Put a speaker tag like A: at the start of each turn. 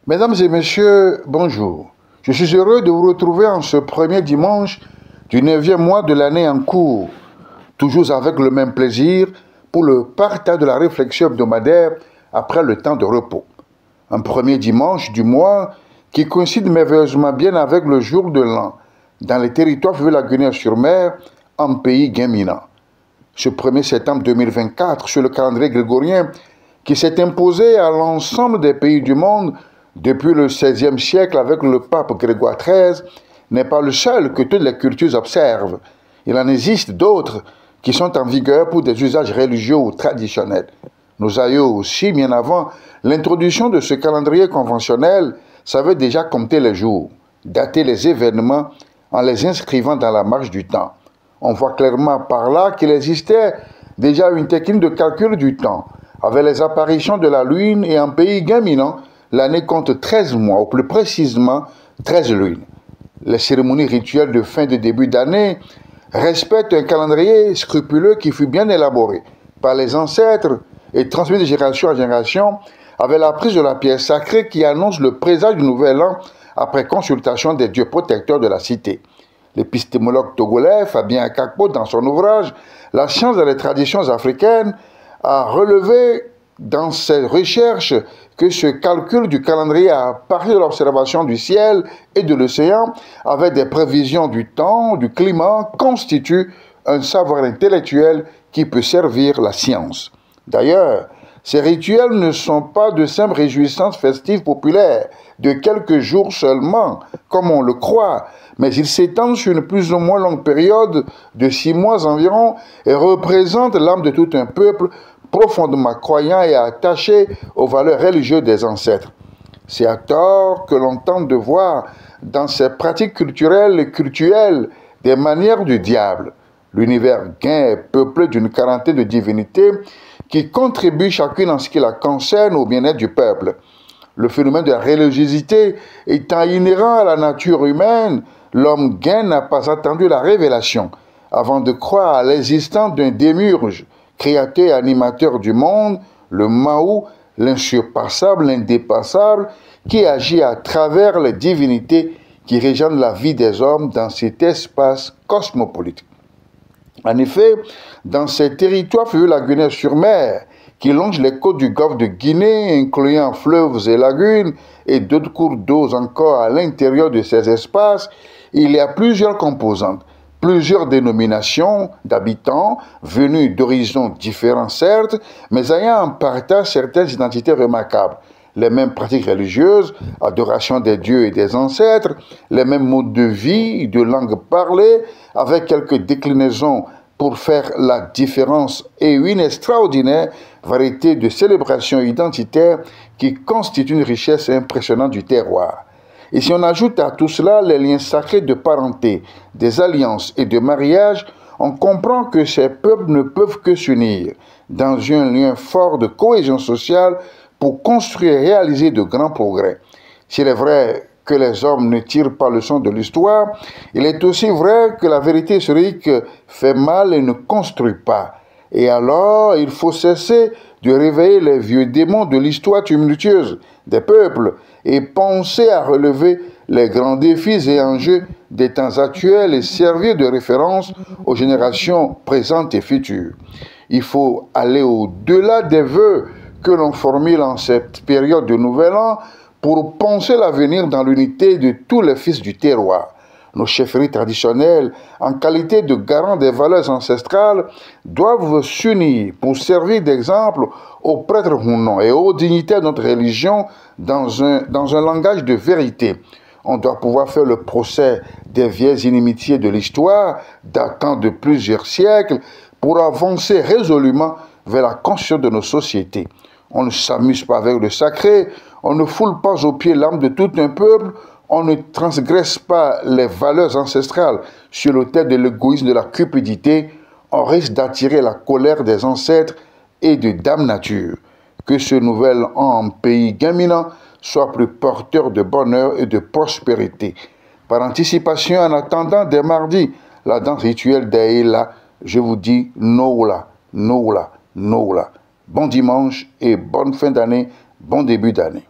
A: Mesdames et messieurs, bonjour. Je suis heureux de vous retrouver en ce premier dimanche du 9e mois de l'année en cours, toujours avec le même plaisir pour le partage de la réflexion hebdomadaire après le temps de repos. Un premier dimanche du mois qui coïncide merveilleusement bien avec le jour de l'an dans les territoires de la Guinée-sur-Mer, en pays guéminant. Ce 1er septembre 2024, sur le calendrier grégorien, qui s'est imposé à l'ensemble des pays du monde depuis le XVIe siècle avec le pape Grégoire XIII, n'est pas le seul que toutes les cultures observent. Il en existe d'autres qui sont en vigueur pour des usages religieux ou traditionnels. Nos aïeux aussi, bien avant l'introduction de ce calendrier conventionnel, savaient déjà compter les jours, dater les événements en les inscrivant dans la marche du temps. On voit clairement par là qu'il existait déjà une technique de calcul du temps, avec les apparitions de la lune et en pays guéminant, l'année compte 13 mois, ou plus précisément 13 lunes. Les cérémonies rituelles de fin de début d'année respectent un calendrier scrupuleux qui fut bien élaboré par les ancêtres et transmis de génération en génération avec la prise de la pierre sacrée qui annonce le présage du nouvel an après consultation des dieux protecteurs de la cité. L'épistémologue togolais Fabien Akakpo, dans son ouvrage « La science des traditions africaines », a relevé dans ses recherches que ce calcul du calendrier à partir de l'observation du ciel et de l'océan, avec des prévisions du temps, du climat, constitue un savoir intellectuel qui peut servir la science. D'ailleurs, ces rituels ne sont pas de simples réjouissances festives populaires de quelques jours seulement, comme on le croit, mais ils s'étendent sur une plus ou moins longue période de 6 mois environ et représentent l'âme de tout un peuple profondément croyant et attaché aux valeurs religieuses des ancêtres. C'est à tort que l'on tente de voir dans ces pratiques culturelles et cultuelles des manières du diable. L'univers gain est peuplé d'une quarantaine de divinités qui contribuent chacune en ce qui la concerne au bien-être du peuple. Le phénomène de la religiosité étant inhérent à la nature humaine, l'homme gain n'a pas attendu la révélation avant de croire à l'existence d'un démiurge, créateur et animateur du monde, le Mahou, l'insurpassable, l'indépassable, qui agit à travers les divinités qui régennent la vie des hommes dans cet espace cosmopolite. En effet, dans ces territoires de la Guinée-sur-Mer, qui longent les côtes du golfe de Guinée, incluant fleuves et lagunes, et d'autres cours d'eau encore à l'intérieur de ces espaces, il y a plusieurs composantes, plusieurs dénominations d'habitants, venus d'horizons différents certes, mais ayant en partage certaines identités remarquables. Les mêmes pratiques religieuses, adoration des dieux et des ancêtres, les mêmes modes de vie, de langue parlée, avec quelques déclinaisons pour faire la différence et une extraordinaire variété de célébrations identitaires qui constituent une richesse impressionnante du terroir. Et si on ajoute à tout cela les liens sacrés de parenté, des alliances et de mariage, on comprend que ces peuples ne peuvent que s'unir dans un lien fort de cohésion sociale pour construire et réaliser de grands progrès. S'il est vrai que les hommes ne tirent pas leçon de l'histoire, il est aussi vrai que la vérité historique fait mal et ne construit pas. Et alors, il faut cesser de réveiller les vieux démons de l'histoire tumultueuse des peuples et penser à relever les grands défis et enjeux des temps actuels et servir de référence aux générations présentes et futures. Il faut aller au-delà des vœux que l'on formule en cette période de Nouvel An pour penser l'avenir dans l'unité de tous les fils du terroir. Nos chefferies traditionnelles, en qualité de garants des valeurs ancestrales, doivent s'unir pour servir d'exemple aux prêtres Hounon et aux dignitaires de notre religion dans un langage de vérité. On doit pouvoir faire le procès des vieilles inimitiés de l'histoire, datant de plusieurs siècles, pour avancer résolument vers la conscience de nos sociétés. On ne s'amuse pas avec le sacré, on ne foule pas aux pieds l'âme de tout un peuple, on ne transgresse pas les valeurs ancestrales sur l'autel de l'égoïsme, de la cupidité, on risque d'attirer la colère des ancêtres et de Dame Nature. Que ce nouvel an en pays guéminant soit plus porteur de bonheur et de prospérité. Par anticipation, en attendant dès mardi, la danse rituelle d'Aïla, je vous dis Noula, Noula, Noula. Bon dimanche et bonne fin d'année, bon début d'année.